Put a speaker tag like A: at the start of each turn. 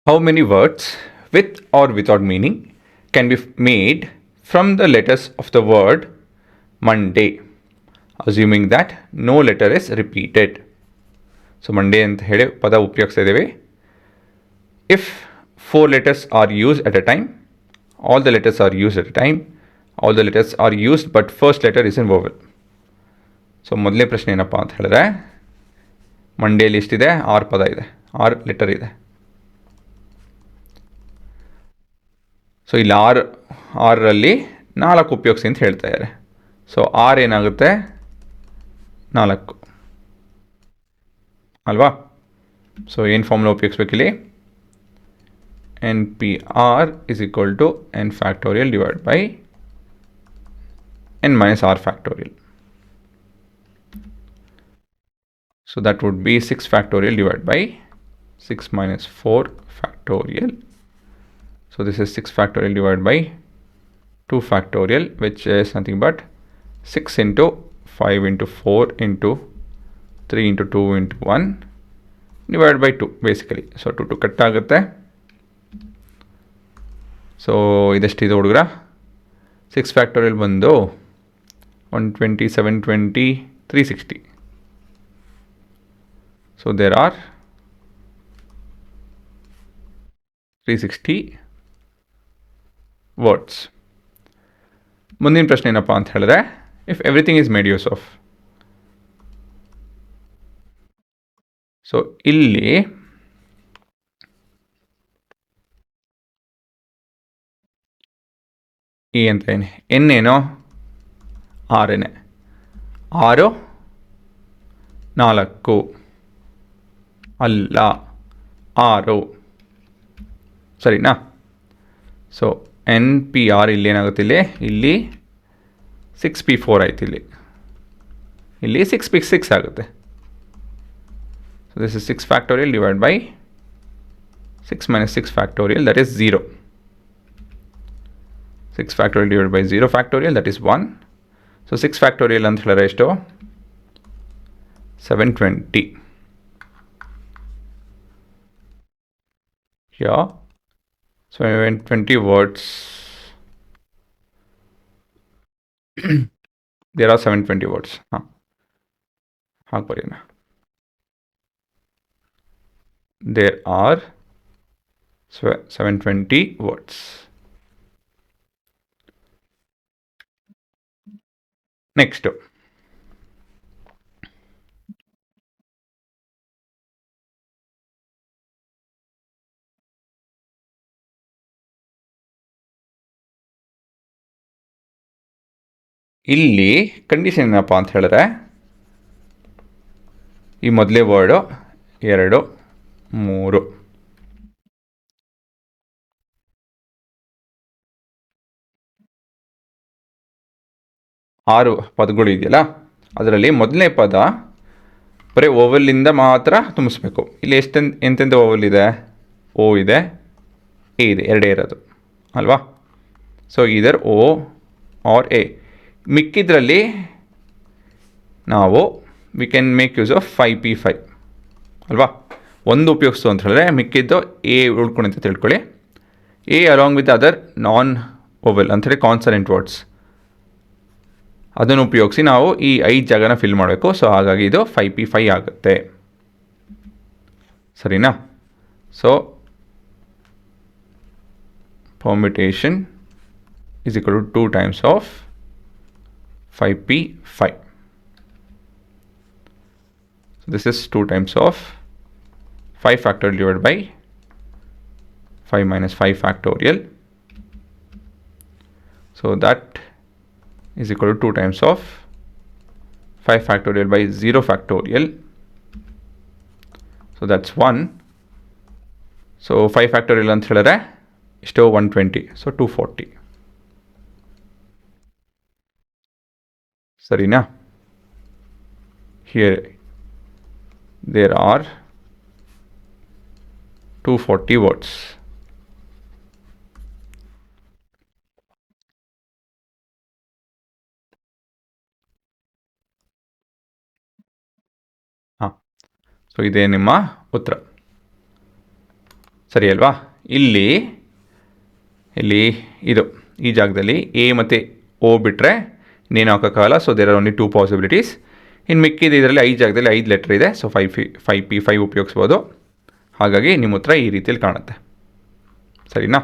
A: How many words with or without meaning can be made from the letters of the word Monday, assuming that no letter is repeated? So Monday ಅಂತ ಹೇಳಿ ಪದ ಉಪಯೋಗಿಸ್ತಾ ಇದ್ದೇವೆ. If 4 letters are used at a time, all the letters are used at a time, all the letters are used but first letter is in vowel. So ಮೊದಲನೇ ಪ್ರಶ್ನೆ ಏನಪ್ಪ ಅಂತ ಹೇಳಿದ್ರೆ, ಮಂಡೇಲಿ ಎಷ್ಟಿದೆ? 6 ಪದ ಇದೆ, 6 ಲೆಟರ್ ಇದೆ. ಸೊ ಇಲ್ಲಿ ಆರರಲ್ಲಿ 4 ಉಪಯೋಗಿಸಿ ಅಂತ ಹೇಳ್ತಾ ಇದ್ದಾರೆ. ಸೊ 6 ಏನಾಗುತ್ತೆ? 4 ಅಲ್ವಾ? ಸೊ ಏನು formula ಉಪಯೋಗಿಸ್ಬೇಕಿಲ್ಲಿ? NPR is equal to n factorial divided by n minus r factorial. So that would be 6 factorial divided by 6 minus 4 factorial. So this is 6 factorial divided by 2 factorial, which is nothing but 6 into 5 into 4 into 3 into 2 into 1 divided by 2 basically. So 2 cut ಆಗುತ್ತೆ. So ಇದೆಷ್ಟಿದೆ ಹುಡುಗರ? 6 factorial ಬಂದು 120, 720, 360. So there are 360 words. ಮುಂದಿನ ಪ್ರಶ್ನೆ ಏನಪ್ಪ ಅಂತ ಹೇಳಿದ್ರೆ, if everything is made use of. So ಇಲ್ಲಿ ಇ ಅಂತ ಏನು, ಎನ್ನೇನೋ 6 6 4 ಅಲ್ಲ 6 ಸರಿನಾ? ಸೊ NPR ಇಲ್ಲಿ ಏನಾಗುತ್ತೆ? ಇಲ್ಲಿ 6P4 ಆಯ್ತು, ಇಲ್ಲಿ 6P6 ಆಗುತ್ತೆ. So this is 6 factorial divide by 6 minus 6 factorial, that is 0. 6 factorial divided by 0 factorial, that is 1. So 6 factorial ಅಂತ ಹೇಳಿದ್ರೆ ಎಷ್ಟು? 720. Here 720 words. There are 720 words. ಹಾಗೆ ಬರೆಯೋಣ. There are 720 words. Next. ಇಲ್ಲಿ ಕಂಡೀಷನ್ ಏನಪ್ಪ ಅಂತ ಹೇಳಿದ್ರೆ, ಈ ಮೊದಲೇ ವರ್ಡು 2 3 6 ಪದಗಳು ಇದೆಯಲ್ಲ, ಅದರಲ್ಲಿ ಮೊದಲನೇ ಪದ ಬರೀ ಓವಲ್ಲಿಂದ ಮಾತ್ರ ತುಂಬಿಸ್ಬೇಕು. ಇಲ್ಲಿ ಎಂತೆಂಥ ಓವಲ್ ಇದೆ? ಓ ಇದೆ, ಎ ಇದೆ, ಎರಡೇ ಇರೋದು ಅಲ್ವಾ? ಸೊ ಇದರ್ ಓ ಆರ್ ಎ. ಮಿಕ್ಕಿದ್ರಲ್ಲಿ ನಾವು we can make use of 5P5 ಅಲ್ವಾ? ಒಂದು ಉಪಯೋಗಿಸ್ತು ಅಂತ ಹೇಳಿದ್ರೆ ಮಿಕ್ಕಿದ್ದು ಎ ಉಳ್ಕೊಂಡು ಅಂತ ತಿಳ್ಕೊಳ್ಳಿ. A along with other non vowel ಅಂಥೇಳಿ ಕಾನ್ಸನೆಂಟ್ ವರ್ಡ್ಸ್, ಅದನ್ನು ಉಪಯೋಗಿಸಿ ನಾವು ಈ 5 ಜಾಗನ ಫಿಲ್ ಮಾಡಬೇಕು. ಸೊ ಹಾಗಾಗಿ ಇದು 5P5 ಆಗುತ್ತೆ, ಸರಿನಾ? So permutation is equal to 2 times of 5P5. So this is 2 times of 5 factorial divided by 5 minus 5 factorial. So that is equal to 2 times of 5 factorial by 0 factorial. So that's 1. So 5 factorial ಅಂತ ಹೇಳಿದ್ರೆ ಎಷ್ಟು? 120. So 240. ಸರಿನಾ? Here there are 240 words. So ಇದೇ ನಿಮ್ಮ ಉತ್ತರ, ಸರಿ ಅಲ್ವಾ? ಇಲ್ಲಿ ಇದು ಈ ಜಾಗದಲ್ಲಿ ಎ ಮತ್ತು ಓ ಬಿಟ್ಟರೆ ಇನ್ನೇನು ಹಾಕೋಕ್ಕಾಗಲ್ಲ. So there are only 2 possibilities. ಇನ್ನು ಮಿಕ್ಕಿದ ಇದರಲ್ಲಿ 5 ಜಾಗದಲ್ಲಿ 5 ಲೆಟ್ರ್ ಇದೆ. ಸೊ 5 ಉಪಯೋಗಿಸ್ಬೋದು. ಹಾಗಾಗಿ ನಿಮ್ಮ ಉತ್ತರ ಈ ರೀತಿಯಲ್ಲಿ ಕಾಣುತ್ತೆ. ಸರಿನಾ?